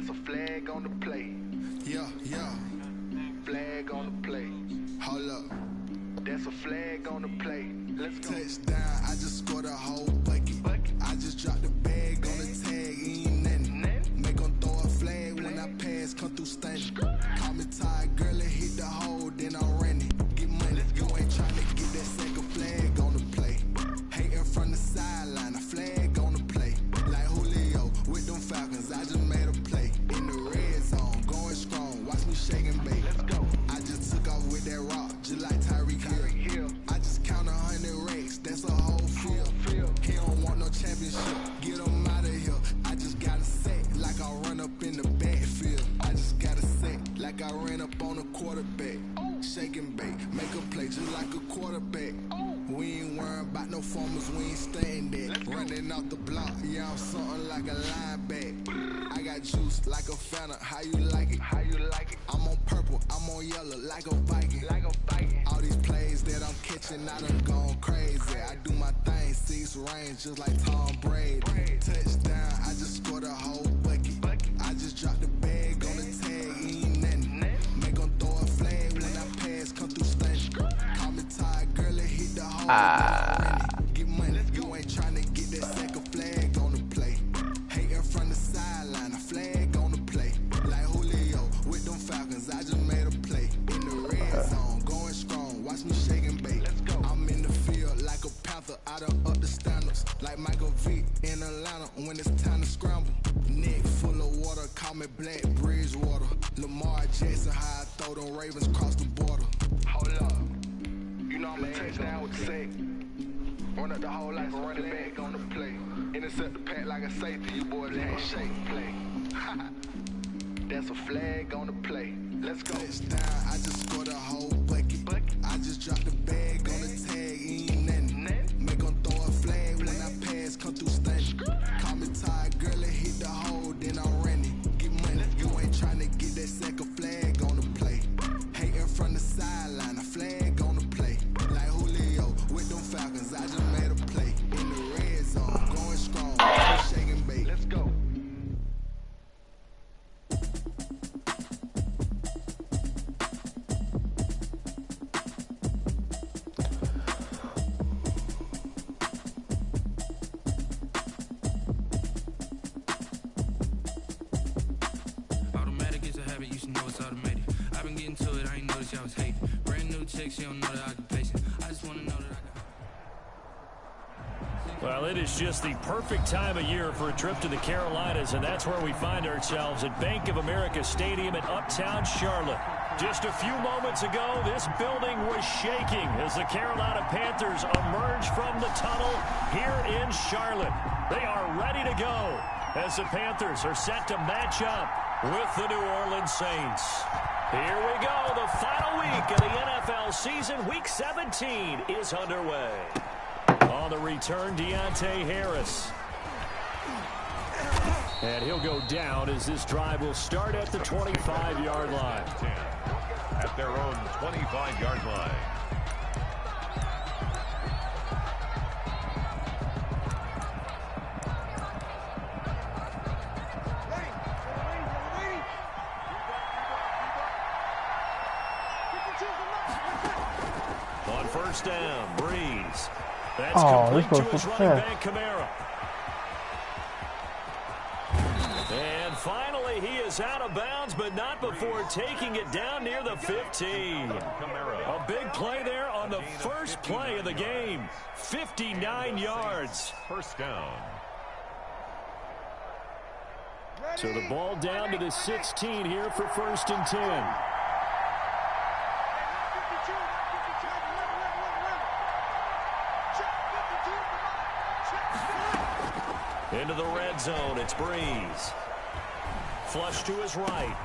That's a flag on the play. Yeah. Flag on the play. Hold up. That's a flag on the play. Let's go. Touchdown, I just scored a whole bucket. I just dropped the bag on the tag, ain't nothing. Make them throw a flag when I pass, come through stunning. Call me tired, girl, and hit the hole, then I'm running. Get money, you ain't tryna get that second flag on the play. Hating from the sideline, a flag on the play. Like Julio with them Falcons, I just made a play. In the red zone, going strong, watch me shake and bake. Let's go. I just took off with that rock, just like Tyreek Hill. I just count 100 racks, that's a whole field. He don't want no championship, get him out of here. I just got a set, like I run up in the backfield. I just got a set, like I ran up on a quarterback. Shake and bake, make a play just like a quarterback. We ain't worrying about no formers, we ain't staying there. Running off the block, yeah, I'm something like a linebacker. I got juice like a Fanta, how you like it? I'm on purple, I'm on yellow, like a Viking. All these plays that I'm catching, I done gone crazy. I do my thing, 6 range, just like Tom Brady. Touchdown, I just scored a whole bucket. I just dropped the bag on the tag, ain't nothing. Make them throw a flag when I pass, come through stunning. Call me tired, girl, and hit the hole. Get money, you ain't tryna get that second flag on the play. Hating from the sideline, a flag on the play. Like Julio with them Falcons, I just made a play. In the red zone, going strong, watch me shake and bake. I'm in the field like a Panther, I done up the standards. Like Michael Vick in Atlanta when it's time to scramble. Neck full of water, call me Black Bridgewater. Lamar Jackson, how I throw them Ravens cross the border. Hold up, you know I'm a touchdown with the sack. Run up the hole like a running back on the play. Intercept the pack like a safety, you boys ain't shake play. That's a flag on the play. Let's go. Touchdown, I just scored a whole bucket. I just dropped the bag on the tag, ain't nothing. Make them throw a flag when I pass, come through stunning. Call me tired, girl, and hit the hole, then I'm running. Get money, you ain't tryna get that second flag on the play. Hating from the sideline, a flag on the play. Like Julio with them Falcons, I just made a play. In the red zone, going strong, shake and bake. Let's go. Automatic is a habit, you should know it's automated. I've been getting to it, I ain't noticed y'all was hating. Brand new chick, she don't know the occupation. I just wanna know that I got. Well, it is just the perfect time of year for a trip to the Carolinas, and that's where we find ourselves at Bank of America Stadium in Uptown Charlotte. Just a few moments ago, this building was shaking as the Carolina Panthers emerged from the tunnel here in Charlotte. They are ready to go as the Panthers are set to match up with the New Orleans Saints. Here we go. The final week of the NFL season, Week 17, is underway. On the return, Deontay Harris. And he'll go down as this drive will start at the 25-yard line. At their own 25-yard line. On first down, Breeze. That's complete to his running back, Kamara. And finally, he is out of bounds, but not before taking it down near the 15. A big play there on the first play of the game. 59 yards. First down. So the ball down to the 16 here for 1st and 10. Into the red zone, it's Breeze. Flush to his right.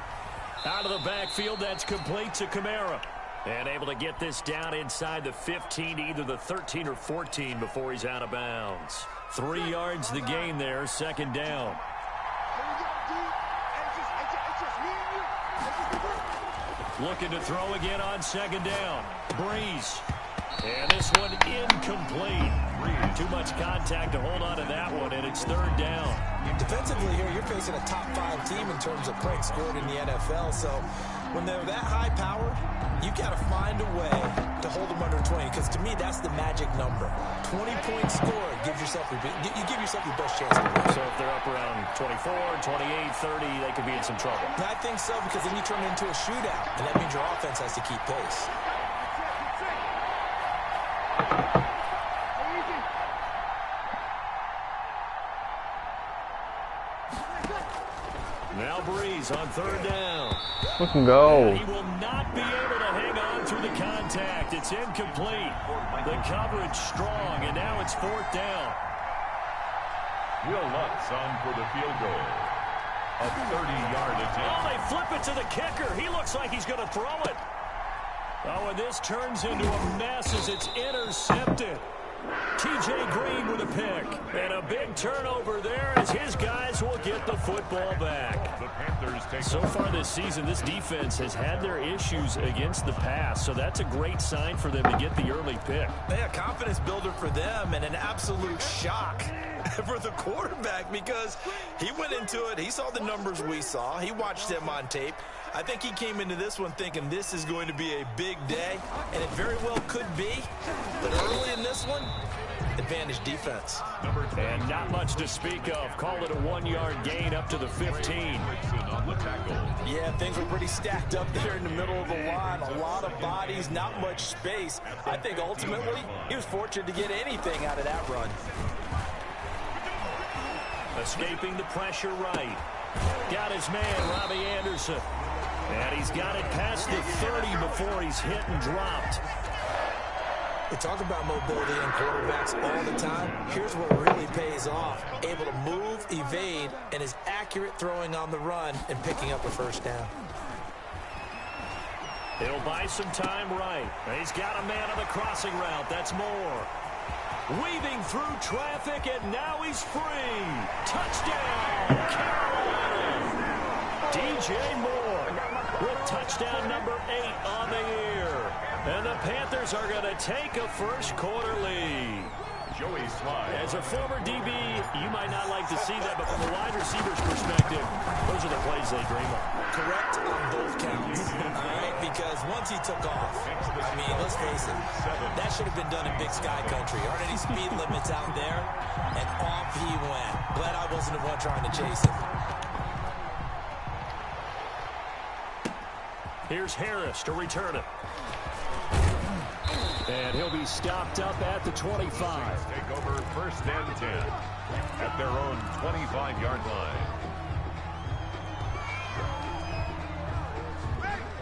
Out of the backfield, that's complete to Kamara. And able to get this down inside the 15 to either the 13 or 14 before he's out of bounds. 3 yards the gain there, 2nd down. Looking to throw again on 2nd down. Breeze. And this one incomplete. Too much contact to hold on to that one, and it's third down. Defensively here, you're facing a top-5 team in terms of points scored in the NFL. So when they're that high-powered, you got to find a way to hold them under 20, because to me, that's the magic number. 20-point score gives yourself you give yourself your best chance to win. So if they're up around 24, 28, 30, they could be in some trouble. I think so, because then you turn it into a shootout, and that means your offense has to keep pace. Now Breeze on third down. We can go. And he will not be able to hang on through the contact. It's incomplete. The coverage strong, and now it's fourth down. Will Lutz on for the field goal. A 30-yard attempt. Oh, they flip it to the kicker. He looks like he's going to throw it. Oh, and this turns into a mess as it's intercepted. T.J. Green with a pick. And a big turnover there as his guys will get the football back. The Panthers take so far this season, this defense has had their issues against the pass, so that's a great sign for them to get the early pick. Yeah, confidence builder for them, and an absolute shock for the quarterback, because he went into it, he saw the numbers we saw, he watched them on tape. I think he came into this one thinking this is going to be a big day, and it very well could be. But early in this one, advantage defense. And not much to speak of. Call it a 1-yard gain up to the 15. Yeah, things were pretty stacked up there in the middle of the line. A lot of bodies, not much space. I think ultimately he was fortunate to get anything out of that run. Escaping the pressure right. Got his man, Robbie Anderson. And he's got it past the 30 before he's hit and dropped. We talk about mobility in quarterbacks all the time. Here's what really pays off. Able to move, evade, and is accurate throwing on the run and picking up a first down. He'll buy some time right. He's got a man on the crossing route. That's Moore. Weaving through traffic, and now he's free. Touchdown, Carolina. DJ Moore with touchdown number 8 on the year. And the Panthers are going to take a first-quarter lead. Joey Slye. As a former DB, you might not like to see that, but from a wide receiver's perspective, those are the plays they dream of. Correct on both counts, all right? Because once he took off, I mean, let's face it, that should have been done in Big Sky Country. Aren't any speed limits out there? And off he went. Glad I wasn't the one trying to chase him. Here's Harris to return it. And he'll be stopped up at the 25. Take over first and 10 at their own 25-yard line.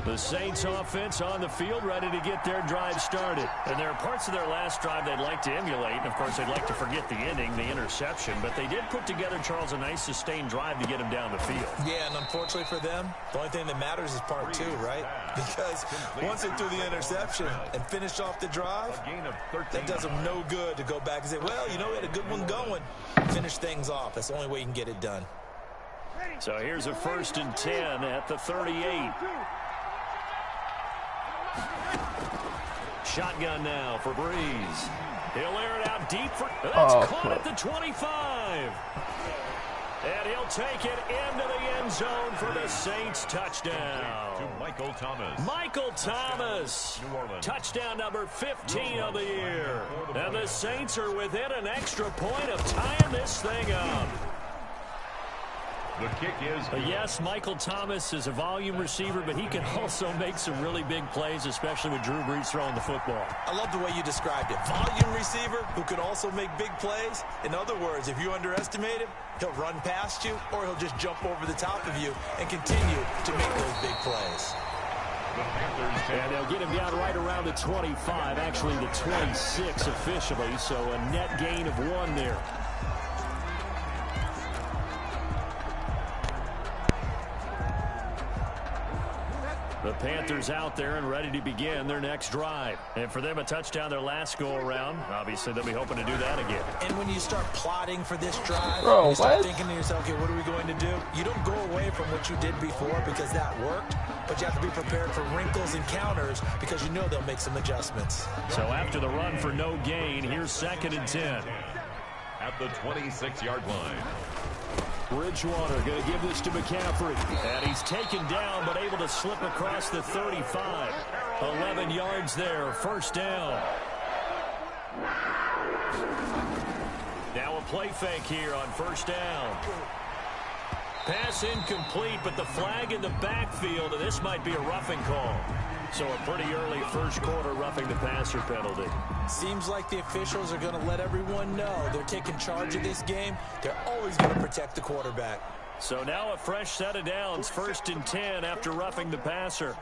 The Saints offense on the field, ready to get their drive started. And there are parts of their last drive they'd like to emulate. And, of course, they'd like to forget the ending, the interception. But they did put together, Charles, a nice sustained drive to get him down the field. Yeah, and unfortunately for them, the only thing that matters is part 2, right? Because once they threw the interception and finished off the drive, that does them no good to go back and say, well, you know, we had a good one going. Finish things off. That's the only way you can get it done. So here's a 1st and 10 at the 38. Shotgun now for Breeze. He'll air it out deep for... That's caught at the 25. And he'll take it into the end zone for the Saints touchdown. To Michael Thomas. Michael Thomas. Touchdown number 15 of the year. And the Saints are within an extra point of tying this thing up. The kick is good. Yes, Michael Thomas is a volume receiver, but he can also make some really big plays, especially with Drew Brees throwing the football. I love the way you described it. Volume receiver who can also make big plays. In other words, if you underestimate him, he'll run past you, or he'll just jump over the top of you and continue to make those big plays. And they'll get him down right around the 25, actually the 26 officially, so a net gain of 1 there. The Panthers out there and ready to begin their next drive. And for them, a touchdown their last go-around. Obviously, they'll be hoping to do that again. And when you start plotting for this drive, you start thinking to yourself, okay, what are we going to do? You don't go away from what you did before because that worked, but you have to be prepared for wrinkles and counters because you know they'll make some adjustments. So after the run for no gain, here's 2nd and 10. At the 26-yard line. Bridgewater going to give this to McCaffrey. And he's taken down, but able to slip across the 35. 11 yards there, 1st down. Now a play fake here on 1st down. Pass incomplete, but the flag in the backfield, and this might be a roughing call. So a pretty early 1st quarter roughing the passer penalty. Seems like the officials are going to let everyone know they're taking charge of this game. They're always going to protect the quarterback. So now a fresh set of downs, 1st and 10 after roughing the passer.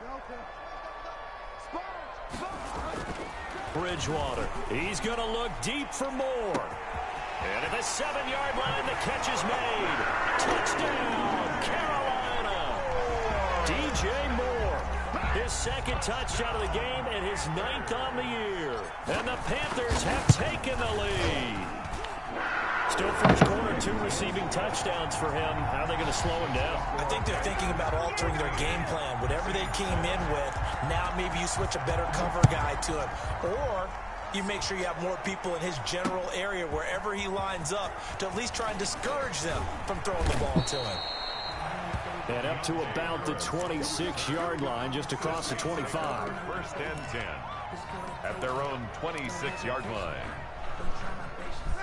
Bridgewater, he's going to look deep for more. And at the 7-yard line, the catch is made. Touchdown, Carolina. DJ Moore. His 2nd touchdown of the game and his 9th on the year. And the Panthers have taken the lead. Still 1st quarter, 2 receiving touchdowns for him. How are they going to slow him down? I think they're thinking about altering their game plan. Whatever they came in with, now maybe you switch a better cover guy to him. Or you make sure you have more people in his general area wherever he lines up to at least try and discourage them from throwing the ball to him. And up to about the 26-yard line, just across the 25. 1st and 10 at their own 26-yard line.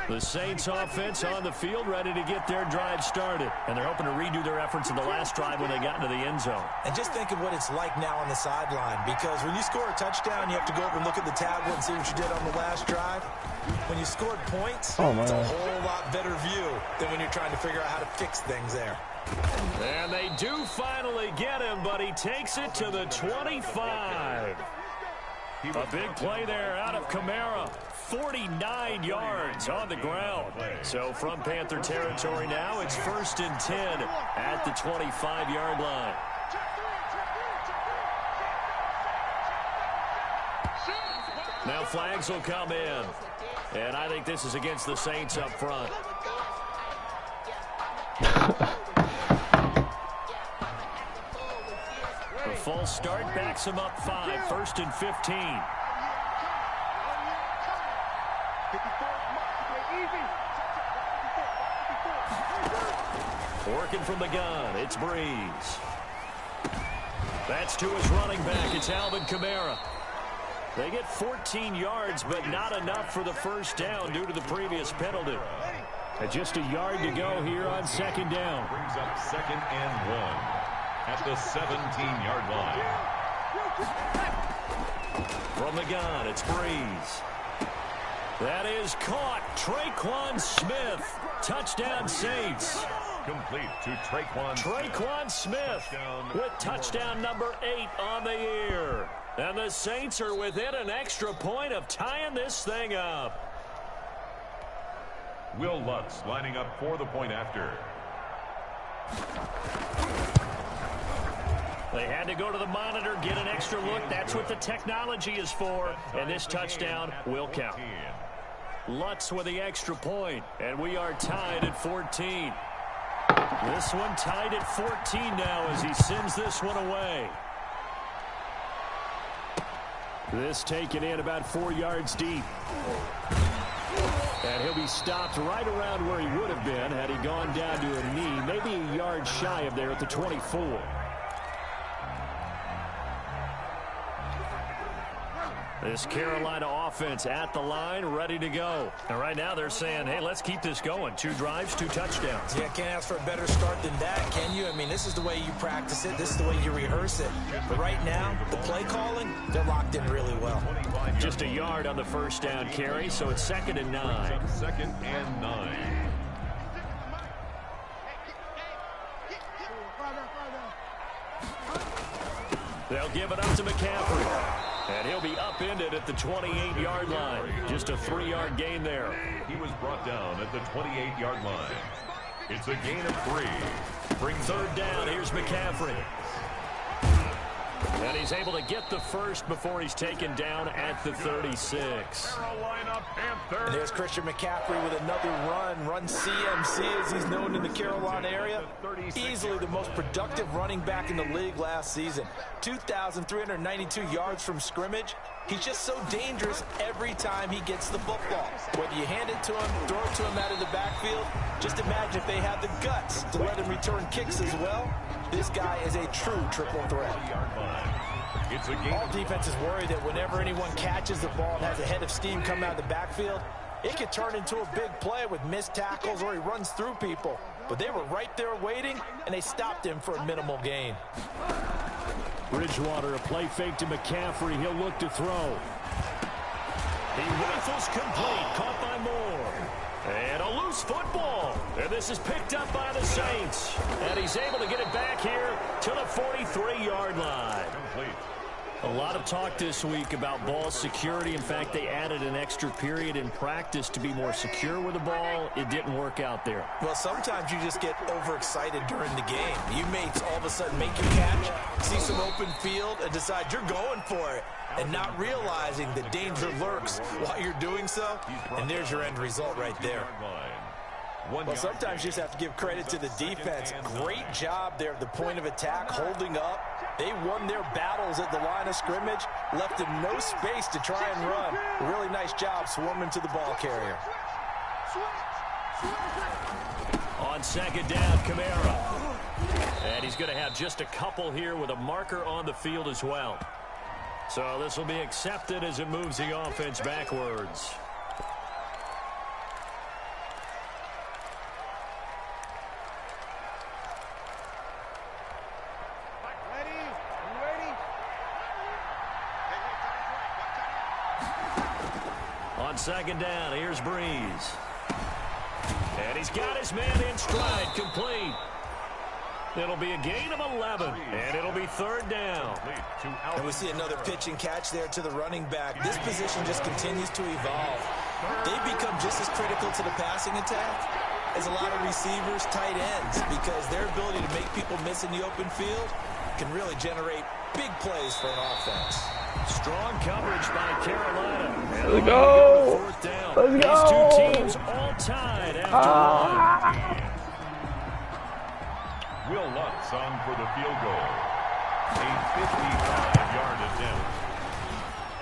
The Saints offense on the field, ready to get their drive started. And they're hoping to redo their efforts in the last drive when they got into the end zone. And just think of what it's like now on the sideline, because when you score a touchdown, you have to go over and look at the tablet and see what you did on the last drive. When you scored points, it's a whole lot better view than when you're trying to figure out how to fix things there. And they do finally get him, but he takes it to the 25. A big play there out of Kamara. 49 yards on the ground. So from Panther territory now, it's 1st and 10 at the 25-yard line. Now flags will come in. And I think this is against the Saints up front. The false start backs him up 5. 1st and 15. Working from the gun, it's Breeze. That's to his running back, it's Alvin Kamara. They get 14 yards, but not enough for the 1st down due to the previous penalty. And just a yard to go here on 2nd down. Brings up 2nd and 1 at the 17-yard line. From the gun, it's Breeze. That is caught. Traquan Smith. Touchdown Saints. Complete to Traquan Smith with touchdown number 8 on the year. And the Saints are within an extra point of tying this thing up. Will Lutz lining up for the point after. They had to go to the monitor, get an extra look. That's what the technology is for. And this touchdown will count. Lutz with the extra point, and we are tied at 14. This one tied at 14 now as he sends this one away. This taken in about 4 yards deep. And he'll be stopped right around where he would have been had he gone down to a knee, maybe a yard shy of there at the 24. This Carolina offense at the line, ready to go. And right now they're saying, hey, let's keep this going. 2 drives, 2 touchdowns. Yeah, can't ask for a better start than that, can you? I mean, this is the way you practice it. This is the way you rehearse it. But right now, the play calling, they're locked in really well. Just a yard on the 1st down carry, so it's 2nd and 9. 2nd and 9. They'll give it up to McCaffrey. And he'll be upended at the 28-yard line. Just a 3-yard gain there. He was brought down at the 28-yard line. It's a gain of 3. Brings 3rd down. Here's McCaffrey. And he's able to get the first before he's taken down at the 36. Carolina Panthers. And there's Christian McCaffrey with another run CMC as he's known in the Carolina area. Easily the most productive running back in the league last season. 2,392 yards from scrimmage. He's just so dangerous every time he gets the football. Whether you hand it to him, throw it to him out of the backfield, just imagine if they have the guts to let him return kicks as well. This guy is a true triple threat. All defenses worry that whenever anyone catches the ball and has a head of steam come out of the backfield, it could turn into a big play with missed tackles or he runs through people. But they were right there waiting, and they stopped him for a minimal gain. Bridgewater, a play fake to McCaffrey. He'll look to throw. He rifles complete, caught by Moore. And a loose football. And this is picked up by the Saints. And he's able to get it back here to the 43-yard line. Complete. A lot of talk this week about ball security. In fact, they added an extra period in practice to be more secure with the ball. It didn't work out there. Well, sometimes you just get overexcited during the game. You may all of a sudden make your catch, see some open field, and decide you're going for it, and not realizing the danger lurks while you're doing so. And there's your end result right there. Well, sometimes you just have to give credit to the defense. Great job there at the point of attack, holding up. They won their battles at the line of scrimmage, left them no space to try and run. A really nice job swarming to the ball carrier. On second down, Kamara. And he's going to have just a couple here with a marker on the field as well. So this will be accepted as it moves the offense backwards. On second down, here's Breeze. And he's got his man in stride, complete. It'll be a gain of 11, and it'll be third down. And we see another pitch and catch there to the running back. This position just continues to evolve. They become just as critical to the passing attack as a lot of receivers, tight ends, because their ability to make people miss in the open field can really generate big plays for an offense. Strong coverage by Carolina. Let's go. Let's go. These two teams all tied after one. Will Lutz on for the field goal. A 55-yard attempt.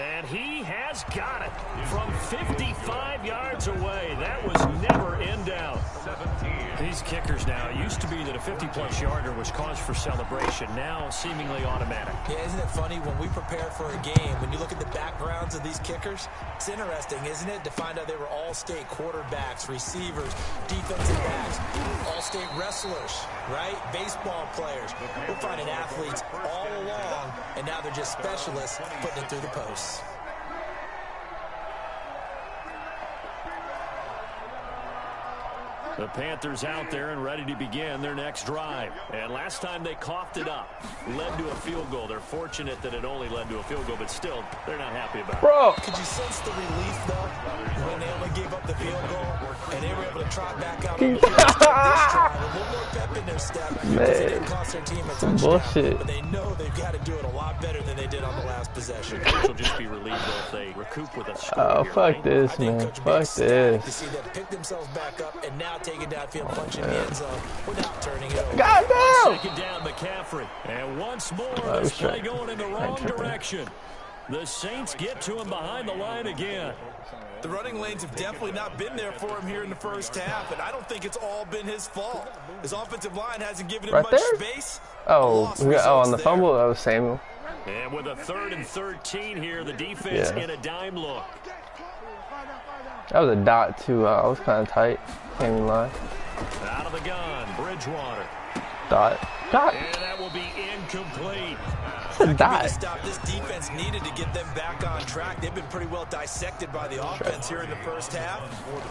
And he has got it from 55 yards away. That was never in doubt. 17. These kickers now, it used to be that a 50-plus yarder was cause for celebration. Now seemingly automatic. Yeah, isn't it funny when we prepare for a game, when you look at the backgrounds of these kickers, it's interesting, isn't it, to find out they were all-state quarterbacks, receivers, defensive backs, all-state wrestlers, right? Baseball players. We're finding athletes all along, and now they're just specialists putting it through the posts. The Panthers out there and ready to begin their next drive. And last time they coughed it up, led to a field goal. They're fortunate that it only led to a field goal, but still, they're not happy about it. Bro. Could you sense the relief, though, when they only gave up the field goal and they were able to trot back out on the field this drive, a little more pep in their step, because they didn't cost their team a touchdown. Bullshit. But they know they've got to do it a lot better than they did on the last possession. Coach will just be relieved if they recoup with a score. Oh, here, fuck right? this, man. Fuck To this. see them pick themselves back up and now take it downfield, punch in the end zone without turning it over. Goddamn! Second down, McCaffrey. And once more, this play going in the wrong direction. The Saints get to him behind the line again. The running lanes have definitely not been there for him here in the first half, and I don't think it's all been his fault. His offensive line hasn't given him much space. Oh, on the fumble, that was Samuel. And with a 3rd and 13 here, the defense in a dime look. That was a dot, too. I was kind of tight. Can't even lie. Out of the gun, Bridgewater. Dot. And that will be incomplete. Dot. Stop. This defense needed to get them back on track. They've been pretty well dissected by the offense here in the first half.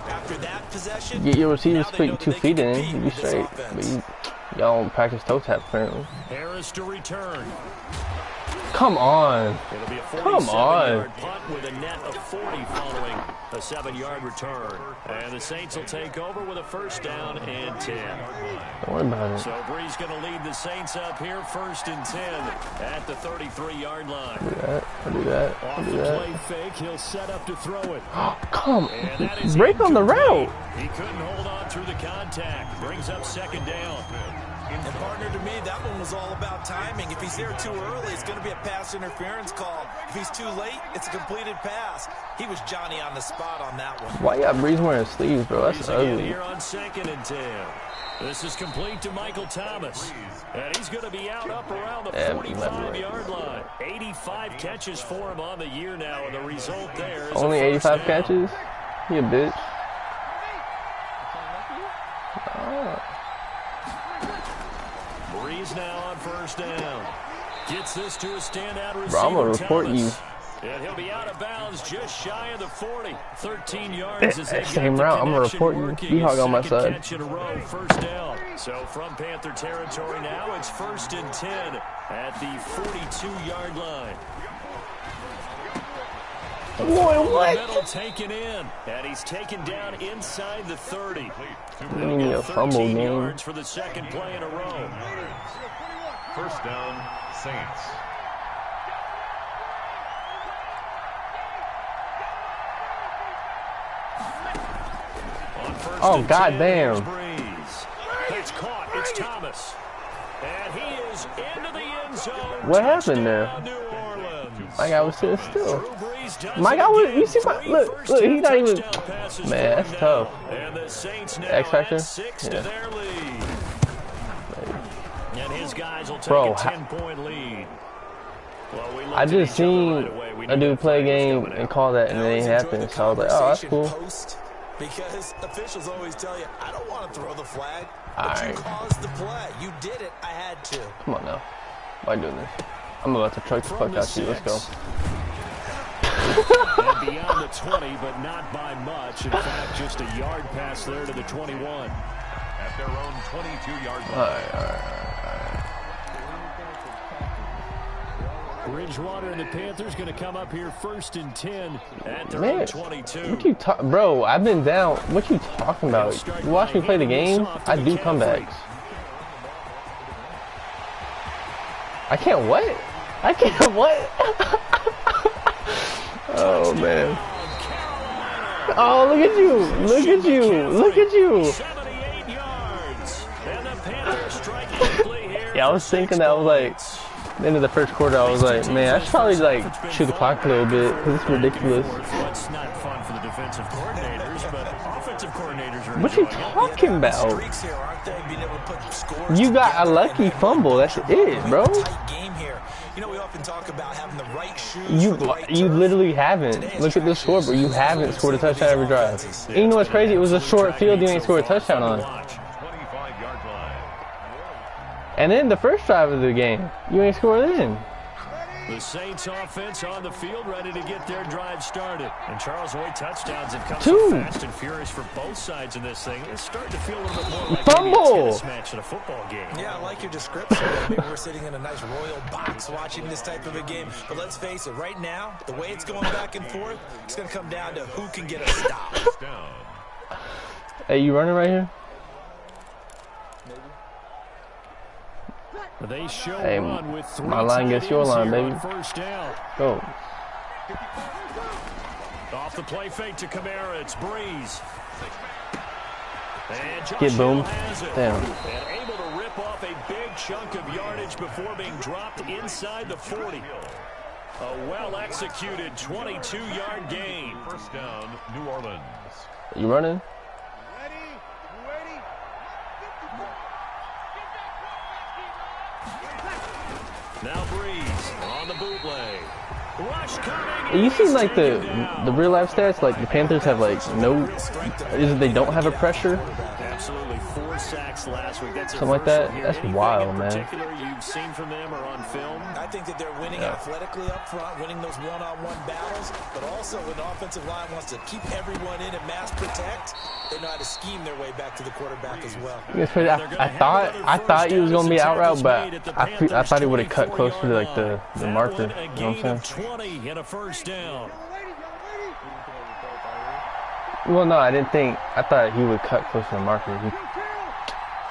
After that possession, Get your receivers 2 feet in, you be straight. But y'all don't practice toe tap apparently. Harris to return. Come on. It'll be a Come on. 47-yard punt with a net of 40 following a 7-yard return. And the Saints will take over with a first down and 10. Don't worry about it. So Brees going to lead the Saints up here, 1st and 10 at the 33-yard line. I'll do that. Off the play fake, he'll set up to throw it. Come. Break on the route. He couldn't hold on through the contact. Brings up 2nd down. And partner, to me, that one was all about timing. If he's there too early, it's going to be a pass interference call. If he's too late, it's a completed pass. He was Johnny on the spot on that one. Why you got Brees wearing sleeves, bro? That's ugly. Here on 2nd and 10. This is complete to Michael Thomas. And he's going to be out up around the 45-yard line. 85 catches for him on the year now, and the result there is only 85 catches? You a bitch. Brees now on 1st down. Gets this to a standout receiver. Bro, I'm going to report you. And he'll be out of bounds just shy of the 40. 13 yards. Same route. I'm going to report you. D-Hog on my side. Catch in a row, 1st down. So from Panther territory now, it's 1st and 10 at the 42-yard line. Boy, what? Middle taken in, and he's taken down inside the 30. We need a fumble game. Yards for the 2nd play in a row. 1st down, Saints. Oh, goddamn. It's caught. It's Thomas. And he is into the end zone. What happened there? My guy was sitting still. My guy was, you see my, look, he's not even, man, that's tough. X Factor? Yeah. And his guys will take Bro, a 10-point lead. Well, I just seen a dude play a game and call that and it ain't happened. So I was like, oh, that's cool. Because officials always tell you, I don't want to throw the flag, but All right. you caused the play. You did it. I had to. Come on now. Why doing this? I'm about to truck the fuck out you. Let's go. And beyond the 20, but not by much. In fact, just a yard pass there to the 21. At their own 22-yard line. All right. Bridgewater and the Panthers going to come up here 1st and 10 at their own 22. What you bro, I've been down. What you talking about? You watch me play the game, I do comebacks. I can't what? I can't what? Oh, man. Oh, look at you. Look at you. Look at you. 78 yards. And the Panthers strike quickly here. Yeah, I was thinking that was like, at the end of the 1st quarter, I was like, man, I should probably like shoot the clock a little bit because it's ridiculous. It's not fun for the defensive coordinators, but offensive coordinators are What you talking about? You got a lucky fumble. That's it, bro. You know, we often talk about having the right shoes. You literally haven't. Look at the scoreboard. You haven't scored a touchdown every drive. And you know what's crazy? It was a short field you ain't scored a touchdown on. 25-yard line. And then the first drive of the game, you ain't scored in. The Saints offense on the field, ready to get their drive started. And Charles Hoy touchdowns have come so fast and furious for both sides in this thing. It's starting to feel a little bit more like maybe a tennis match in a football game. Yeah, I like your description. Maybe we're sitting in a nice royal box watching this type of a game. But let's face it, right now, the way it's going back and forth, it's going to come down to who can get a stop. Hey, you running right here? They show hey, run with my line gets your line, baby. First down. Go. Off the play fake to Kamara, it's Brees. And get boom. Damn. And able to rip off a big chunk of yardage before being dropped inside the 40. A well-executed 22-yard gain. First down, New Orleans. You running? Now Brees on the bootleg. Rush coming. You see, like the real life stats, like the Panthers have like no, is it they don't have a pressure Absolutely, 4 sacks last week. That's something like that. That's wild, man. Particular you've seen from them or on film? I think that they're winning athletically up front, winning those one-on-one battles, but also when the offensive line wants to keep everyone in and mass protect, they know how to scheme their way back to the quarterback as well. I thought he was gonna be out route, but I thought he would have cut closer to like the marker. You know what I'm saying? 20 and a first down. Well, no, I didn't think. I thought he would cut closer to the marker.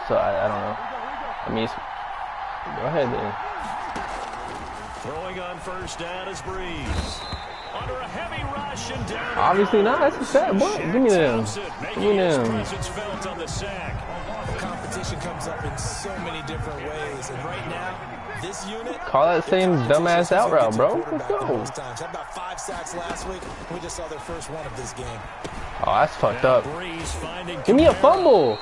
So I don't know. I mean, go ahead then. Throwing on first down is Breeze. Under a heavy rush and down. Obviously not. That's a sack. What? Give me them. Give me them. Felt on the sack. Competition comes up in so many different ways, and right now, this unit. Call that same dumbass out route, bro. Let's go. Had about 5 sacks last week. We just saw their first one of this game. Oh, that's fucked up. Give me a fumble.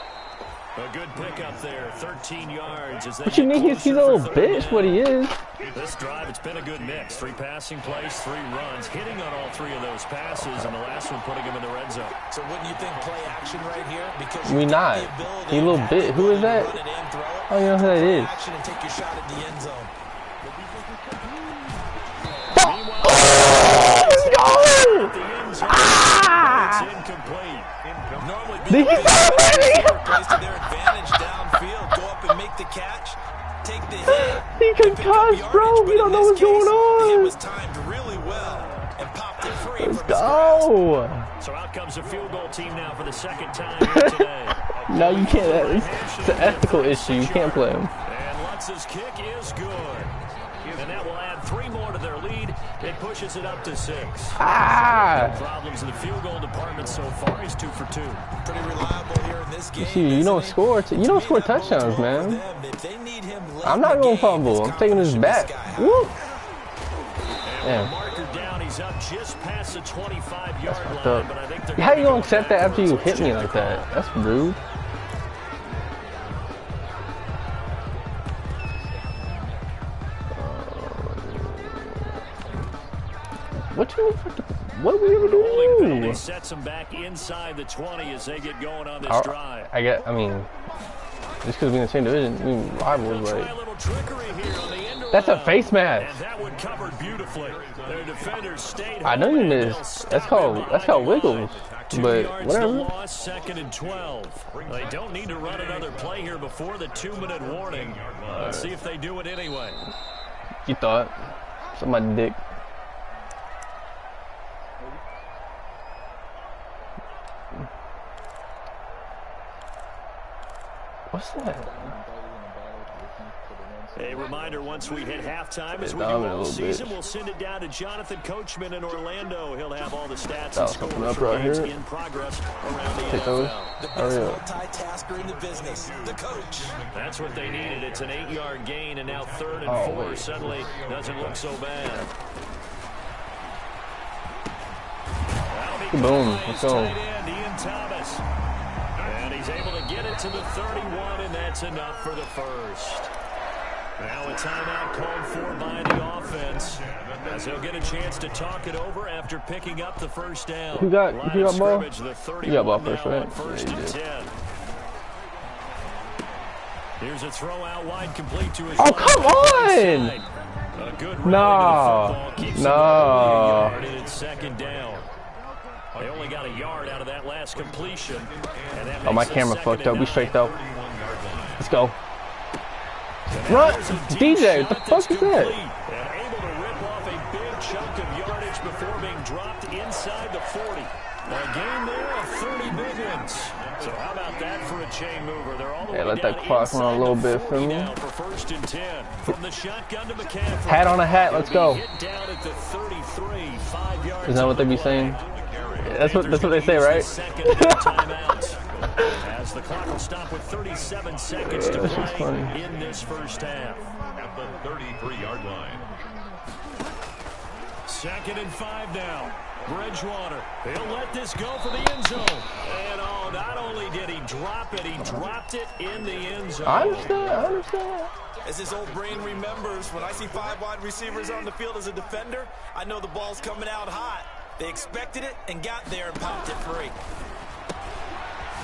A good pickup there, 13 yards. What you mean he's a little bitch? What he is. This drive, it's been a good mix. 3 passing plays, 3 runs, hitting on all 3 of those passes, and the last one putting him in the red zone. So wouldn't you think play action right here? Because we not. He a little bit. Who is that? Oh, you know who that is. Action and take your shot at the end zone. Let's go! Ah! It's incomplete. Did he plays to their advantage downfield. Go up and make the catch. Take the hit. He concussed, bro. We don't know what's going on. It was timed really well and popped it free. Let's go. So out comes a field goal team now for the second time here today. No, you can't. It's an ethical issue. You can't play him. And Lutz's kick is good. And that will add 3 more to their lead. It pushes it up to 6. Ah! Problems in the field goal department so far. He's 2 for 2. Pretty reliable here in this game. See, you don't score. You don't score touchdowns, man. I'm not going to fumble. I'm taking this back. Woo! Damn. Marker down. He's up just past the 25-yard line. But I think they're how you gonna accept that after you hit me like that? That's rude. What you mean? What are we ever doing? He sets them back inside the 20 as they get going on this drive. I mean, just because we're in the same division, I mean, rivals, right? That's a face mask. And that one covered beautifully. Their defenders stayed. I know you missed. That's called wiggles. But whatever. Lost, 2nd and 12. They don't need to run another play here before the 2-minute warning. Let's see if they do it anyway. You thought somebody dick. What's that? A reminder, once we hit halftime, as we do all season, we'll send it down to Jonathan Coachman in Orlando. He'll have all the stats and scores for games in progress around the NFL. The best multitasker in the business, the coach. That's what they needed. It's an 8-yard gain, and now 3rd and 4 suddenly doesn't look so bad. Boom, let's go. Ian Thomas. And he's able to get it to the 31, and that's enough for the first. Now a timeout called for by the offense, as they'll get a chance to talk it over after picking up the first down. Who got ball? You got ball first, right? First and 10. Here's a throw out wide, complete to his Oh, come on! A good no. It's 2nd down. They only got a yard out of that last completion. And that my camera fucked up. We straight though. Let's go. Run! DJ, what the fuck is that? And able to rip off a big chunk of yardage before being dropped inside the 40. A gain there of 30 big ones. So how about that for a chain mover? They're all the way let down that clock run a little bit for me. For 1st and 10. From the shotgun to McCaffrey. Hat on a hat, let's go. Hit down at the 33, 5 yards. Isn't that what they be saying? That's what they say, right? As the clock will stop with 37 seconds to play in this first half. At the 33-yard line. 2nd and 5 now. Bridgewater, he'll let this go for the end zone. And not only did he drop it, he dropped it in the end zone. I understand. As his old brain remembers, when I see 5 wide receivers on the field as a defender, I know the ball's coming out hot. They expected it and got there and popped it free.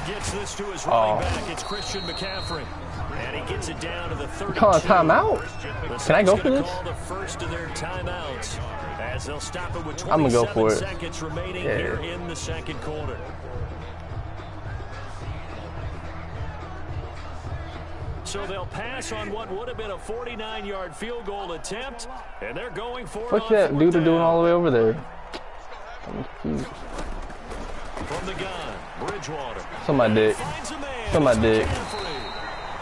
Gets this to his running back. It's Christian McCaffrey. And he gets it down to the 32. Call a timeout? Can I go for this? Call the first of their timeouts as they'll stop it with 27 I'm gonna go for it. seconds remaining here in the second quarter. So they'll pass on what would have been a 49-yard field goal attempt, and they're going for it. What's that dude doing all the way over there? I'm confused. From the gun, Bridgewater. Somebody did. Somebody did.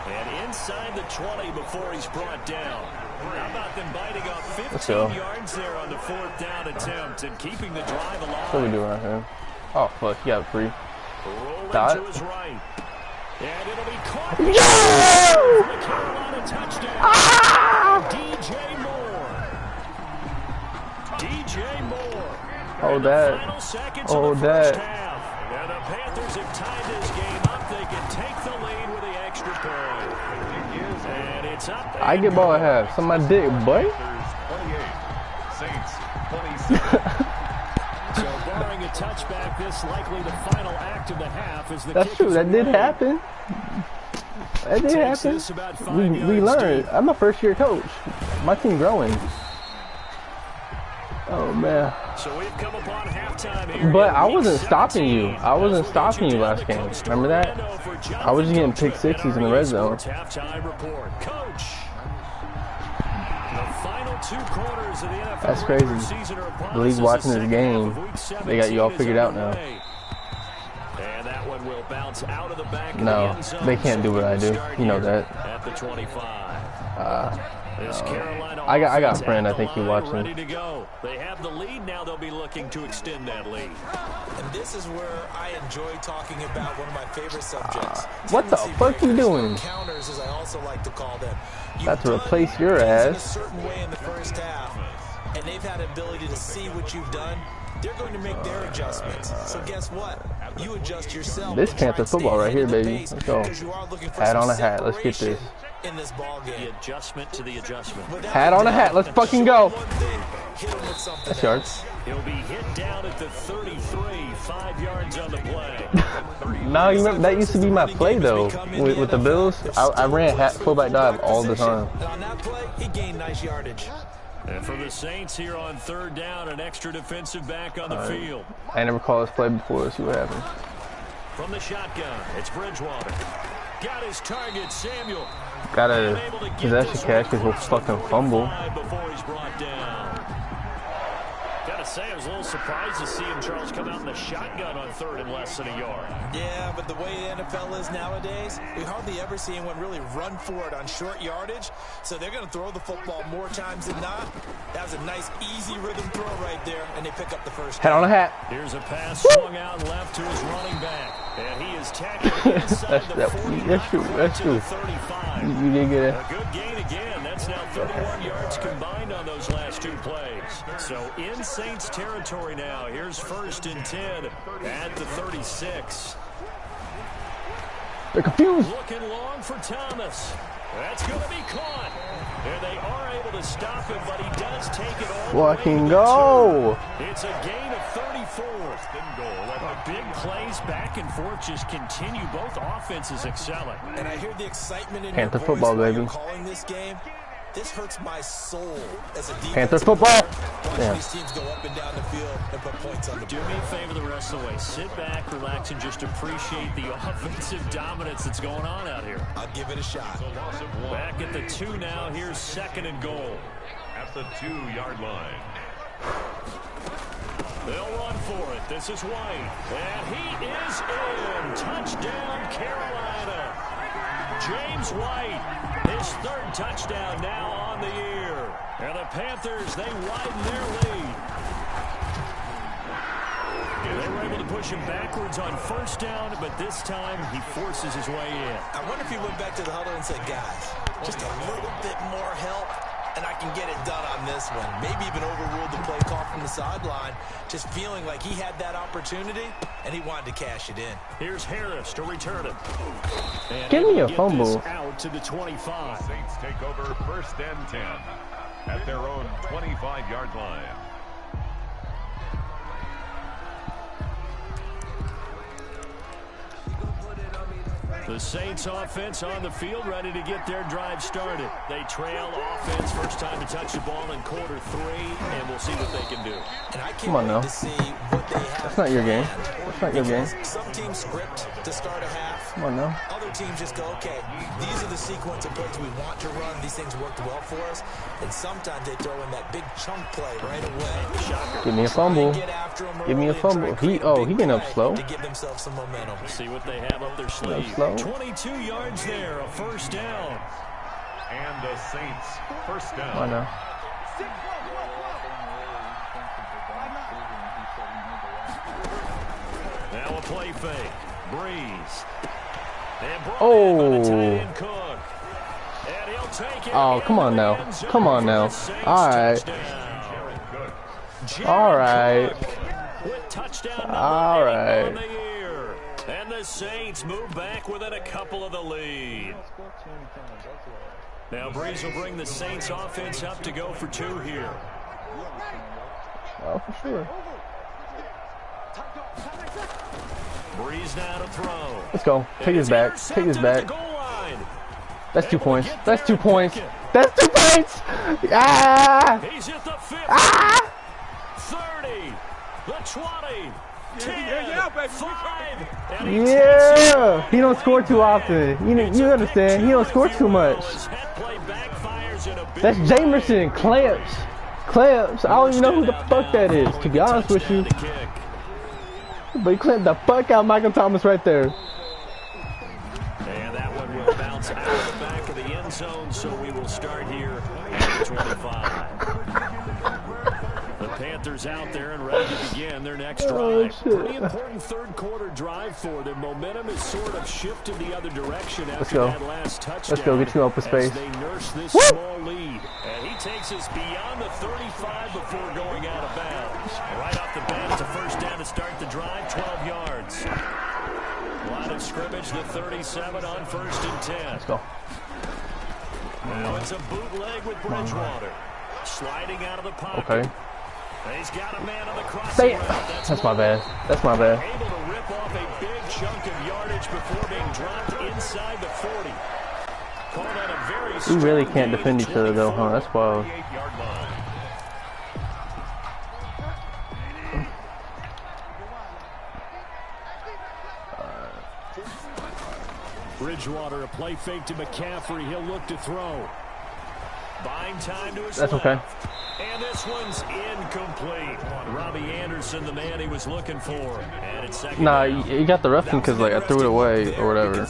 And inside the 20 before he's brought down. How about them biting off 15 yards there on the 4th down attempt and keeping the drive alive? What are we doing right here? Oh, fuck. He got it free. Rolling to his right. And it'll be caught. Yo! For the Carolina touchdown. DJ Moore. DJ Moore. Hold that. Hold that. And the Panthers have tied this game up. They can take the lead with the extra point. And it's up. I get ball at half. Somebody dick, boy. 28. Saints 27. So barring a touchback, this likely the final act of the half is the That's true. That did happen. That did happen. We learned. I'm a first-year coach. My team growing. Oh man. So we've come upon halftime here. But I wasn't stopping you. I wasn't stopping you last game. Remember that? I was just getting pick sixes in the red zone. Halftime report. Coach. The final 2 quarters of the NFL That's crazy. The league's watching this game. They got you all figured out now. And that one will bounce out of the back. No, they can't do what I do. You know that. At the 25. I got a friend. I think he watching. Ready to go. They have the lead now. They'll be looking to extend that lead. And this is where I enjoy talking about one of my favorite subjects. What the fuck you doing? Counters, as I also like to call them. About to replace your ass. In a certain way in the first half, and they've had the ability to see what you've done. They're going to make their adjustments. So guess what? You adjust yourself. This Panther football right here, baby. Let's go. Hat on a hat. Let's get this. In this ball game. The adjustment to the adjustment. Hat on a hat. Let's fucking go. That's yards. He'll be hit down at the 33, 5 yards on the play. No, you remember that used to be my play though. With the Bills, I ran hat fullback dive all the time. On that play, he gained nice yardage. And for the Saints here on 3rd down, an extra defensive back on the field. I never called this play before. Let's see what happens. From the shotgun, it's Bridgewater. Got his target, Samuel. Got a possession catch because we'll fucking fumble. Before he's brought down. Gotta say, I was a little surprised to see him, Charles, come out in the shotgun on 3rd and less than a yard. Yeah, but the way the NFL is nowadays, we hardly ever see anyone really run for it on short yardage. So they're going to throw the football more times than not. That was a nice, easy rhythm throw right there, and they pick up the first. Hat on a hat. Here's a pass swung out left to his running back. And he is tackled inside the 40. That's true. That's true. 35. You did get it. A good gain again. That's now 31 yards combined on those last 2 plays. So in Saints territory now. Here's 1st and 10 at the 36. They're confused. Looking long for Thomas. That's going to be caught. And they are able to stop him, but he does take it all. Fucking go. It's a gain of 34. Big plays back and forth just continue. Both offenses excelling. And I hear the excitement in Panther your football, voice baby. Calling this game. This hurts my soul as a defense. Panther football. Watching these teams go up and down the field and put points on the board. Do me a favor the rest of the way. Sit back, relax, and just appreciate the offensive dominance that's going on out here. I'll give it a shot. Back at the 2 now. Here's 2nd and goal. At the 2-yard line. They'll run for it. This is White. And he is in. Touchdown, Carolina. James White, his 3rd touchdown now on the year. And the Panthers, they widen their lead. They were able to push him backwards on 1st down, but this time he forces his way in. I wonder if he went back to the huddle and said, guys, just a little bit more help, and I can get it done on this one. Maybe even overruled the play call from the sideline, just feeling like he had that opportunity, and he wanted to cash it in. Here's Harris to return it. And give me a fumble. Out to the 25. Saints take over 1st and 10 at their own 25-yard line. The Saints offense on the field, ready to get their drive started. They trail offense, first time to touch the ball in quarter 3, and we'll see what they can do. And I Come on now. to see what they have. That's not your game. That's not your game. Some teams script to start a half. Come on now. Other teams just go, okay, these are the sequence of plays we want to run. These things worked well for us. And sometimes they throw in that big chunk play right away. Shocker. Give me a fumble. Give me a fumble. He getting up slow. To give themselves some momentum. See what they have up their sleeve. 22 yards there, a first down. And the Saints first down. I know. Now a play fake. Breeze. Oh, come on now. Come on now. All right. All right. All right. And the Saints move back within a couple of the lead. Now Breeze will bring the Saints offense up to go for 2 here. Oh, for sure. Breeze now to throw. Let's go. Take his back. Take his back. That's 2 points. That's 2 points. That's 2 points. Ah! He's at the 50. Ah! 30. The 20. 10. 5. Yeah. He don't score too often. You understand? He don't score too much. That's Jamerson. Clamps. Clamps. I don't even know who the fuck that is, to be honest with you. But he clamped the fuck out Michael Thomas right there. And that one will bounce out of the back of the end zone, so we will start here at 25. The Panthers out there and ready to begin their next drive. Pretty important third quarter drive for them. Momentum is sort of shifted the other direction after that last touchdown. Let's go. Get you open space. They nurse this small lead. And he takes us beyond the 35 before going out of bounds. Right off the bat, it's a first down to start the drive, 12 yards. Line of scrimmage, the 37 on 1st and 10. Let's go. Now it's a bootleg with Bridgewater. Sliding out of the pocket. Okay. He's got a man on the cross. That's my bad. That's my bad. Able to rip off a big chunk of yardage before being dropped inside the 40. Called out a very We really can't defend each other though, huh? That's wild. Bridgewater, a play fake to McCaffrey. He'll look to throw. Buying time to his That's left. okay. And this one's incomplete. Robbie Anderson, the man he was looking for. And it's second Nah, down. you got the roughing because like I threw it away or whatever.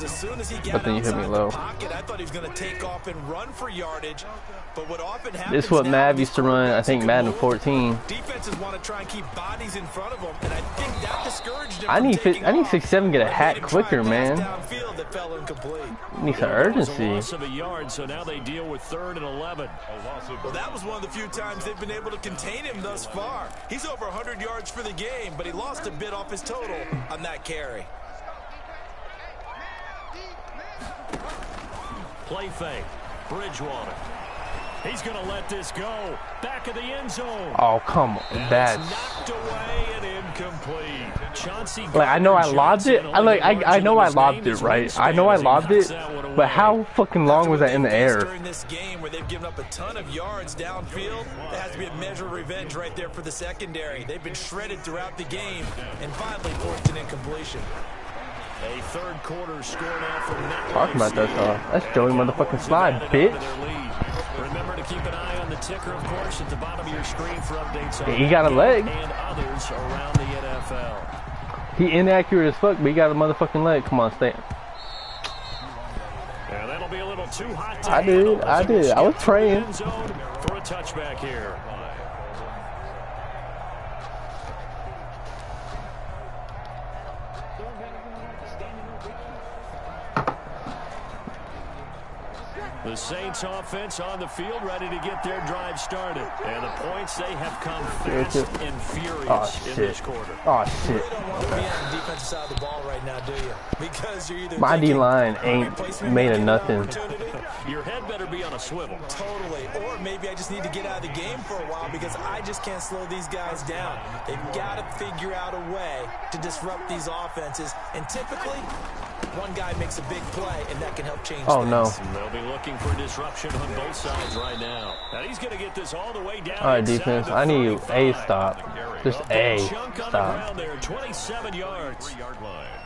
But then you hit me low. I thought he was going to take off and run for yardage. But what often happens This is what Mav used to run, I think Madden 14. Defenses want to try and keep bodies in front of them, and I think that discouraged him. I need 6'7" get a hat quicker, man. That fell incomplete. Need some urgency. Loss of a yard, so now they deal with 3rd and 11. Well, that was one of the few times they've been able to contain him thus far. He's over 100 yards for the game, but he lost a bit off his total on that carry. Play fake. Bridgewater. He's going to let this go. Back of the end zone. Oh, come on. That's knocked away and incomplete. Chauncey, like I know I lobbed it. I know I lobbed it, right? I know I lobbed it. But how fucking long was that in the air? During this game where they've given up a ton of yards downfield, there has to be a measure of revenge right there for the secondary. They've been shredded throughout the game and finally forced an incompletion. A third quarter score now from Network. Talking about that stuff. That's Joey motherfucking Slide, bitch. Remember to keep an eye on the ticker, of course, at the bottom of your screen for updates on he got a leg. And others around the NFL. He inaccurate as fuck, but he got a motherfucking leg. Come on, stay. Yeah, that'll be a little too hot to I did. I was praying. For a touchback here. The Saints offense on the field ready to get their drive started. And the points, they have come fast and furious in this quarter. Oh, shit. You don't want to be on the defensive side of the ball right now, do you? Because you're either my D-line ain't made of nothing. Your head better be on a swivel. Totally. Or maybe I just need to get out of the game for a while because I just can't slow these guys down. They've got to figure out a way to disrupt these offenses. And typically, One guy makes a big play, and that can help change oh, things. no. They'll be looking for disruption on both sides right now. And he's going to get this all the way down. All right, defense. I need a stop. Just a stop. There, 27 yards.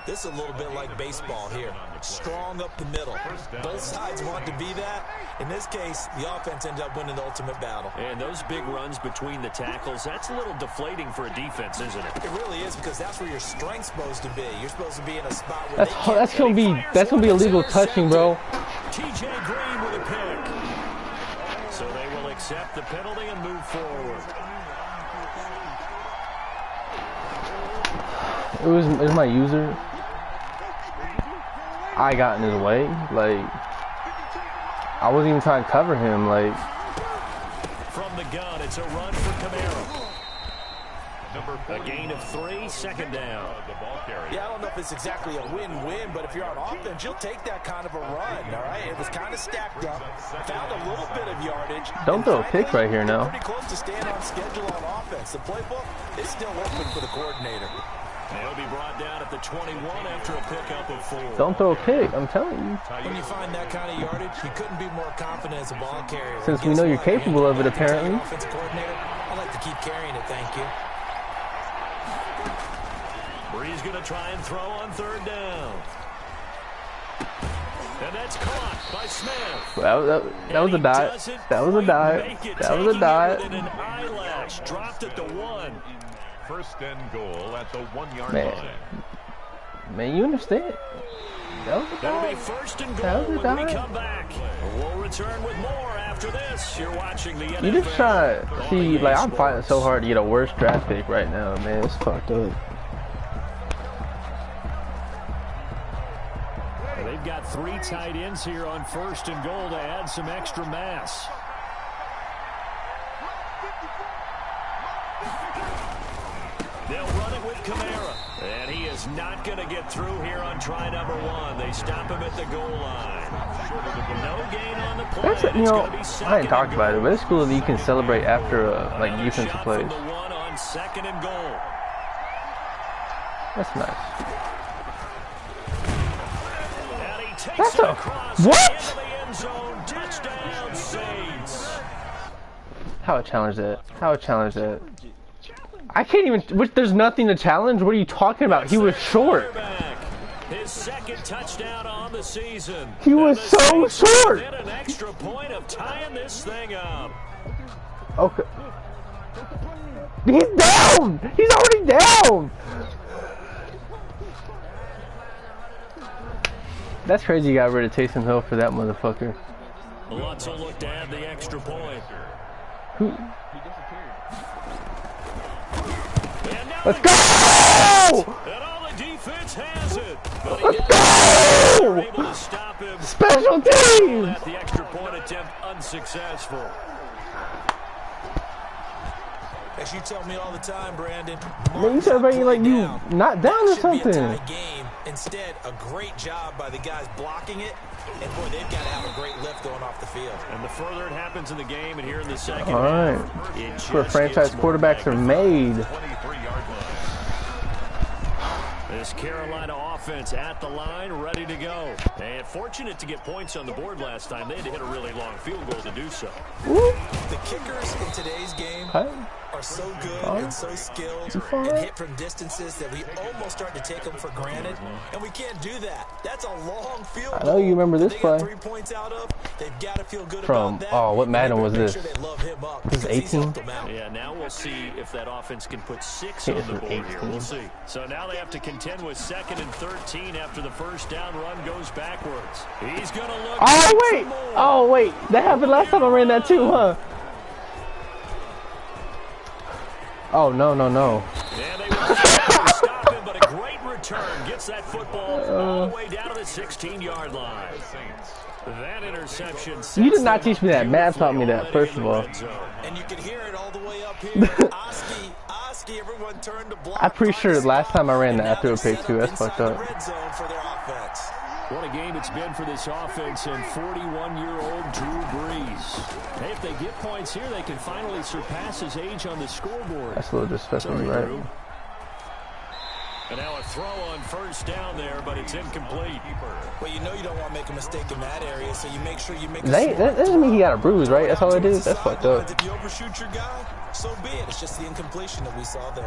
This is a little bit like baseball here. Strong up the middle. Both sides want to be that. In this case, the offense ends up winning the ultimate battle. And those big runs between the tackles, that's a little deflating for a defense, isn't it? It really is, because that's where your strength's supposed to be. You're supposed to be in a spot where that's gonna be illegal touching, bro. TJ Green with a pick. So they will accept the penalty and move forward. It was my user. I got in his way. Like, I wasn't even trying to cover him. Like, from the gun, it's a run for Camaro. A gain of 3, second down. Yeah, I don't know if it's exactly a win-win, but if you're on offense, you'll take that kind of a run, all right? It was kind of stacked up, found a little bit of yardage. Don't throw a pick right here now. Pretty close to staying on schedule on offense. The playbook is still open for the coordinator. They'll be brought down at the 21 after a pickup of 4. Don't throw a pick, I'm telling you. When you find that kind of yardage, you couldn't be more confident as a ball carrier. Since we know you're capable of it, apparently. Offensive coordinator, I like to keep carrying it, thank you. Bree's going to try and throw on 3rd down. And that's caught by Smith. That was a dive. That was a dive. That was a dive. An eyelash dropped at the 1. 1st and goal at the 1-yard line. Man, you understand? That was a That'll be dive. 1st and That goal was a when we dive. come back. We'll return with more after this. You're watching the NFL. You just try to see, like, I'm fighting so hard to get a worse draft pick right now, man. It's fucked up. They've got 3 tight ends here on 1st and goal to add some extra mass. They'll run it with Camara. And he is not going to get through here on try number 1. They stop him at the goal line. No gain on the play. That's, you know, I ain't talked about it, but it's cool that you can celebrate after, like, defensive plays. The 1 on 2nd and goal. That's nice. That's a what? Touchdown Saints. How I challenge that? How I challenge that? I can't even. There's nothing to challenge. What are you talking about? He was short. His 2nd touchdown on the season. He was so short. An extra point of tying this thing up. Okay. He's down. He's already down. That's crazy you got rid of Taysom Hill for that motherfucker. Lutz will look to add the extra point. Who? Let's go! And all the defense has it. Let's go! Able to stop him. Special teams! The extra point attempt unsuccessful. As you tell me all the time, Brandon. Man, you celebrating like you not down or something. Game. Instead, a great job by the guys blocking it. And boy, they've got to have a great lift going off the field. And the further it happens in the game, and here in the second all right. That's where franchise quarterbacks are made. This Carolina offense at the line, ready to go. And fortunate to get points on the board last time. They had to hit a really long field goal to do so. Ooh. The kickers in today's game are so good and so skilled and hit from distances that we almost start to take them for granted. And we can't do that. That's a long field goal. I know you remember this play. 3 points out of. They've got to feel good from, about that. Oh, what Madden was this? Sure This is 18? Yeah, now we'll see if that offense can put 6 on the board here. We'll see. So now they have to contend with 2nd and 13 after the first down run goes backwards. He's going to look. Oh, wait. Oh, wait. That happened last time I ran that too, huh? Oh, no, no, no. And they will stop him, but a great return gets that football all the way down to the 16-yard line. That interception. You did not teach me that. Matt taught me that, first of all. And you can hear it all the way up here. Oski, everyone turned to block. I'm pretty sure last time I ran that, I threw a pick too. That's fucked up. What a game it's been for this offense and 41-year-old Drew Brees. Hey, if they get points here, they can finally surpass his age on the scoreboard. That's a little disrespectful, right? And now a throw on first down there, but it's incomplete. Well, you know you don't want to make a mistake in that area, so you make sure you make a that doesn't mean he got a bruise, right? That's all it is? That's fucked up. If you overshoot your guy, so be it. It's just the incompletion that we saw there.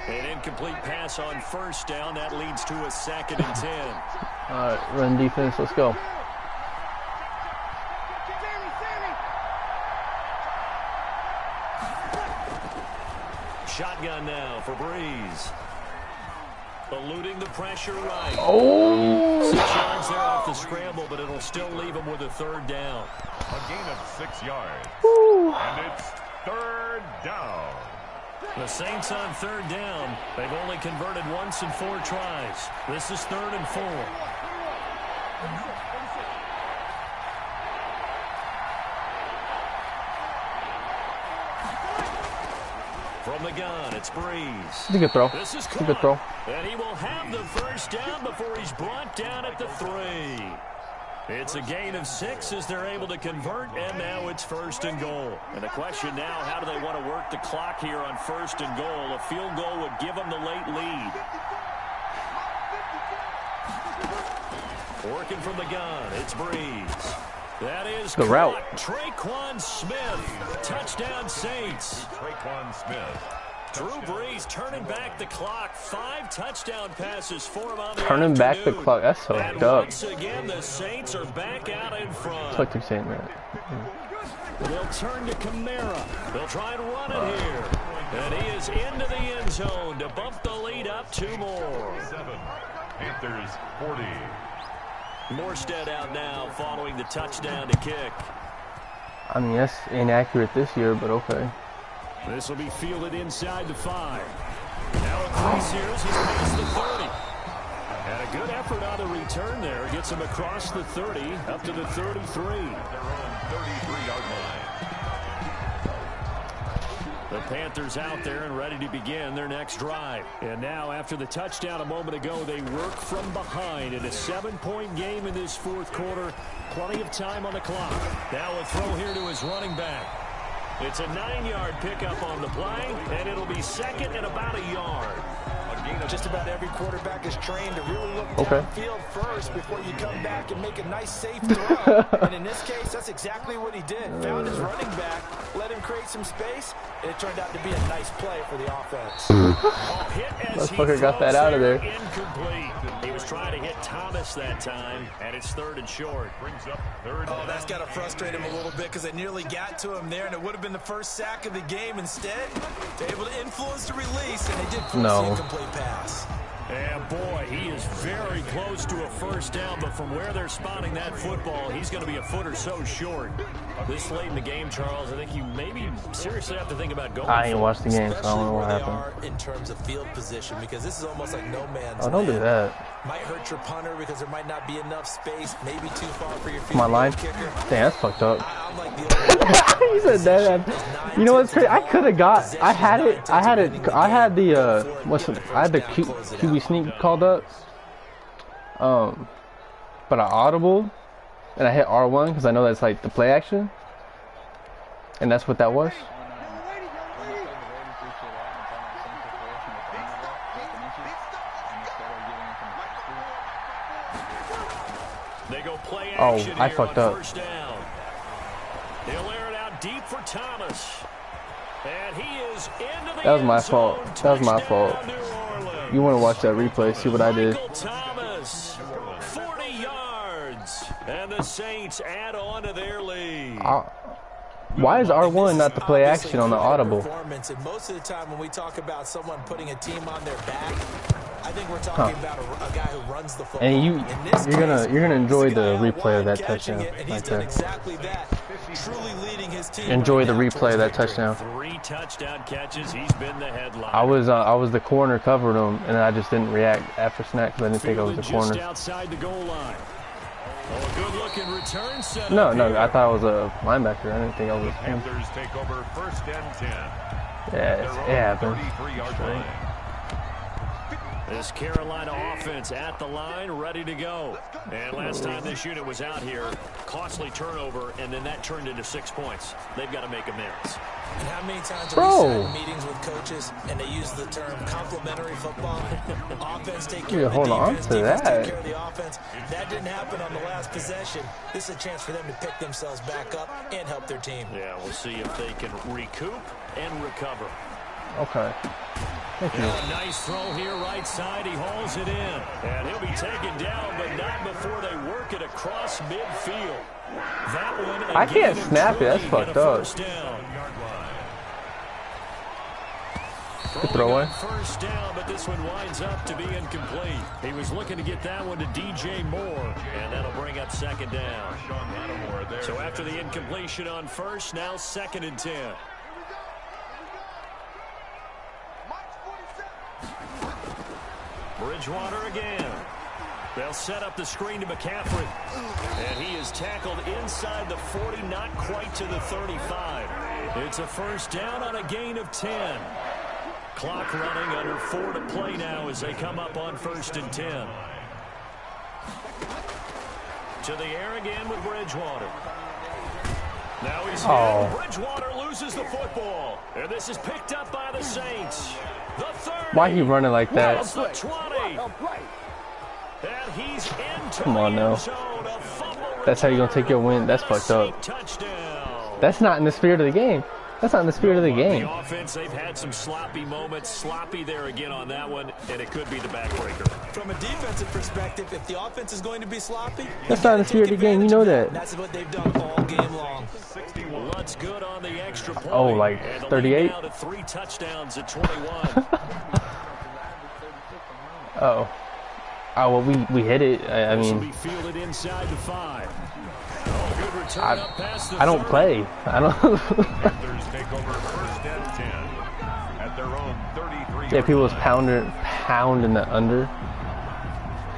An incomplete pass on first down. That leads to a 2nd and 10. All right, run defense. Let's go. Shotgun now for Breeze. Eluding the pressure right. Oh! 6 yards there off the scramble, but it'll still leave him with a 3rd down. A gain of 6 yards. Woo. And it's 3rd down. The Saints on 3rd down. They've only converted once in 4 tries. This is 3rd and 4. From the gun, it's Breeze. It's a good throw. This is it's a good throw. And he will have the 1st down before he's brought down at the 3. It's a gain of 6 as they're able to convert, and now it's 1st and goal. And the question now, how do they want to work the clock here on 1st and goal? A field goal would give them the late lead. Working from the gun, it's Breeze. That is the route. Traquan Smith. Touchdown Saints. Traquan Smith. Drew Brees turning back the clock. 5 touchdown passes for him on the Turning back the clock. That's so and dope. Once again, the Saints are back out in front. It's like they're saying that. They'll turn to Kamara. They'll try and run it here. And he is into the end zone to bump the lead up 2 more. 7. Panthers 40. Morstead out now following the touchdown to kick. I mean, that's inaccurate this year, but okay. This will be fielded inside the 5. Now at 3 series, he's past the 30. And a good effort on the return there. Gets him across the 30, up to the 33. Their own 33-yard line. The Panthers out there and ready to begin their next drive. And now, after the touchdown a moment ago, they work from behind in a 7-point game in this 4th quarter. Plenty of time on the clock. Now a throw here to his running back. It's a 9-yard pickup on the play, and it'll be 2nd and about a yard. Just about every quarterback is trained to really look downfield first before you come back and make a nice, safe throw. And in this case, that's exactly what he did. Found his running back, let him create some space, and it turned out to be a nice play for the offense. Motherfucker got that out of there. Incomplete. He was trying to hit Thomas that time, and it's 3rd and short. Brings up 3rd. Oh, that's got to frustrate him a little bit because they nearly got to him there, and it would have been the first sack of the game. Instead, they're able to influence the release, and they did force the incomplete pass. And boy, he is very close to a 1st down, but from where they're spotting that football, he's going to be a foot or so short. This late in the game, Charles, I think you maybe seriously have to think about going. I ain't watched the game, so I don't know what happened. In terms of field position, because this is almost like no man's Oh, don't do that. Might hurt your punter because there might not be enough space, maybe too far for your field My line. kicker. Damn, that's fucked up. I'm like the He said that. You know what's crazy? I could have got. I had the QB sneak called up. But I audible, and I hit R1 because I know that's like the play action, and that's what that was. They go play action I fucked up. They'll air it out deep for Thomas. And he is into the That was my fault. That was my fault. You want to watch that replay, see what I did. Thomas, 40 yards. And the Saints add on to their lead. Why is R1 not the play action on the audible? And most of the time when we talk about someone putting a team on their back, I think we're talking about a guy who runs the football. And you're gonna enjoy the replay of that touchdown right there. Exactly that. Truly leading his team. Enjoy the replay of that touchdown. 3 touchdown catches. He's been the headline. I was the corner, covered him, and I just didn't react after snap because I didn't think I was the corner. Just outside the goal line. Oh, a good-looking return set. No, I thought I was a linebacker. I didn't think I was him. Panthers take over 1st and 10. Yeah, it happened. This Carolina offense at the line, ready to go. And last time this unit was out here, costly turnover, and then that turned into 6 points. They've got to make amends. And how many times have we sat in meetings with coaches and they use the term complementary football? Offense take care of the defense, defense take care of the offense. That didn't happen on the last possession. This is a chance for them to pick themselves back up and help their team. Yeah, we'll see if they can recoup and recover. Okay. Thank you. Nice throw here, right side. He hauls it in. And he'll be taken down, but not before they work it across midfield. That one, I can't snap it. That's fucked up. Good throw in. First down, but this one winds up to be incomplete. He was looking to get that one to DJ Moore, and that'll bring up second down. So after the incompletion on first, now 2nd and 10. Bridgewater again. They'll set up the screen to McCaffrey. And he is tackled inside the 40, not quite to the 35. It's a first down on a gain of 10. Clock running, under 4 to play now as they come up on 1st and 10. To the air again with Bridgewater. Now he's hit. Bridgewater loses the football. And this is picked up by the Saints. The 30. Why he running like that? The 20. And he's into Come on now. That's how you're going to take your win. That's fucked up. Touchdown. That's not in the spirit of the game. That's not in the spirit of the game. The offense, they've had some sloppy moments. Sloppy there again on that one, and it could be the backbreaker. From a defensive perspective, if the offense is going to be sloppy, that's not in the spirit of the game. You know that. That's what they've done all game long. What's good on the extra point? Oh, like 38? Now to 3 touchdowns at 21. Oh, well, we hit it. I mean, we fielded inside the 5. I don't play. I don't. Panthers take over 1st and 10 at their own 33. Yeah, people was pounding the under.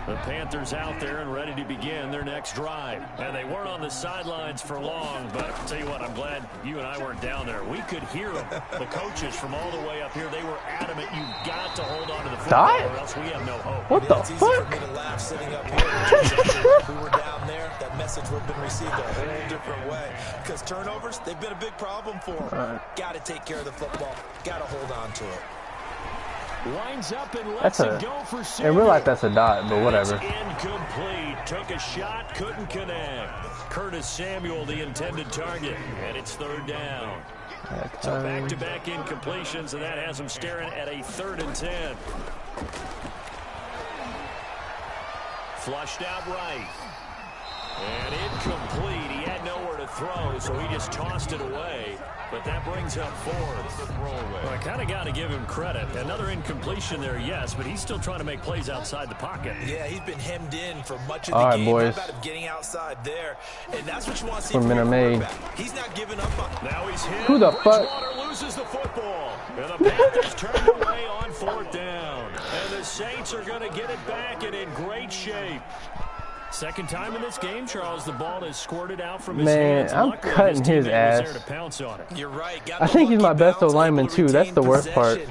The Panthers out there and ready to begin their next drive. And they weren't on the sidelines for long, but I'll tell you what, I'm glad you and I weren't down there. We could hear them. The coaches from all the way up here, they were adamant. You got to hold on to the football or else we have no hope. What the fuck? It's easy for me to laugh sitting up here. If we were down there, that message would have been received a whole different way. Because turnovers, they've been a big problem for them. Got to take care of the football. Got to hold on to it. Lines up and lets it go for in real life, that's a dot, but whatever. Incomplete. Took a shot, couldn't connect. Curtis Samuel, the intended target, and it's 3rd down. So back-to-back incompletions, and that has him staring at a 3rd and 10. Flushed out right. And incomplete. He had nowhere to throw, so he just tossed it away. But that brings up 4th. Well, I kind of got to give him credit. Another incompletion there, yes, but he's still trying to make plays outside the pocket. Yeah, he's been hemmed in for much of the game. Boys. How about him getting outside there? And that's what you want to see from your quarterback. He's not giving up on. Now he's hit. Who the fuck? Bridgewater loses the football. And the Panthers turned away on 4th down. And the Saints are going to get it back and in great shape. Second time in this game, Charles, the ball is squirted out from his hands. Man, I'm cutting his ass. You're right. I think he's my best O-lineman, too. That's the worst part.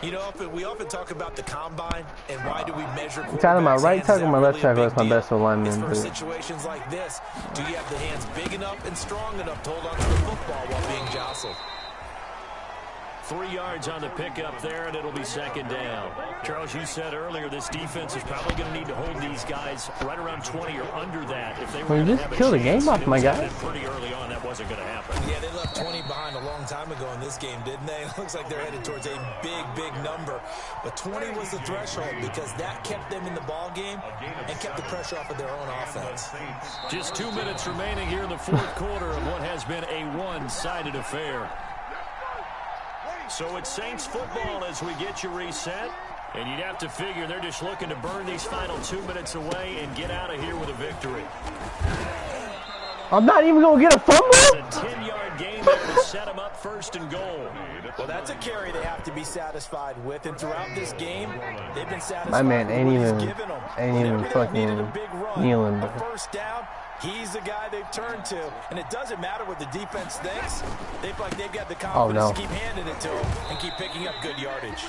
You know, we often talk about the combine and why do we measure quarterbacks' Kind of my right tackle, my left really tackle. That's my best O-lineman. For situations like this, do you have the hands big enough and strong enough to hold on to the football while being jostled? 3 yards on the pickup there, and it'll be 2nd down. Charles, you said earlier this defense is probably going to need to hold these guys right around 20 or under that. If they were you just kill the game off, my guy. Pretty early on, that wasn't going to happen. Yeah, they left 20 behind a long time ago in this game, didn't they? It looks like they're headed towards a big number. But 20 was the threshold because that kept them in the ball game and kept the pressure off of their own offense. Just 2 minutes remaining here in the 4th quarter of what has been a one-sided affair. So it's Saints football as we get you reset. And you'd have to figure they're just looking to burn these final 2 minutes away and get out of here with a victory. I'm not even going to get a fumble? It's a 10-yard gain there to set them up 1st and goal. Well, that's a carry they have to be satisfied with. And throughout this game, they've been satisfied. My man ain't even fucking kneeling. First down. He's the guy they've turned to, and it doesn't matter what the defense thinks. They feel like they've got the confidence to keep handing it to him and keep picking up good yardage.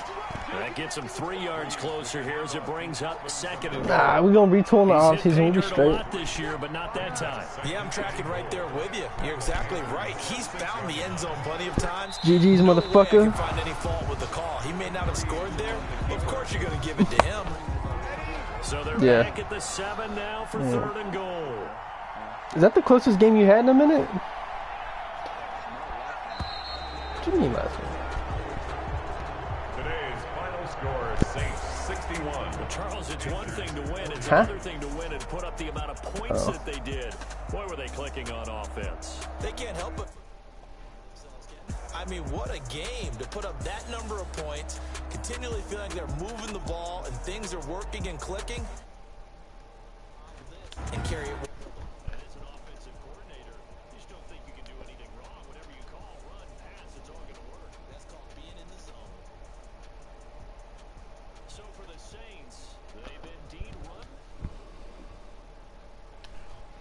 That gets him 3 yards closer here as it brings up second and goal. Nah, we're going to retool in the offseason. We'll be straight. This year, but not that time. Yeah, I'm tracking right there with you. You're exactly right. He's found the end zone plenty of times. GG's, no motherfucker. Way I can find any fault with the call. He may not have scored there, but of course you're going to give it to him. So they're back at the 7 now for 3rd and goal. Is that the closest game you had in a minute? What do you mean last one? Today's final score, Saints 61. Well, Charles, it's one thing to win. It's another thing to win and put up the amount of points that they did. Boy, were they clicking on offense. They can't help it. I mean, what a game to put up that number of points, continually feeling like they're moving the ball and things are working and clicking, and carry it.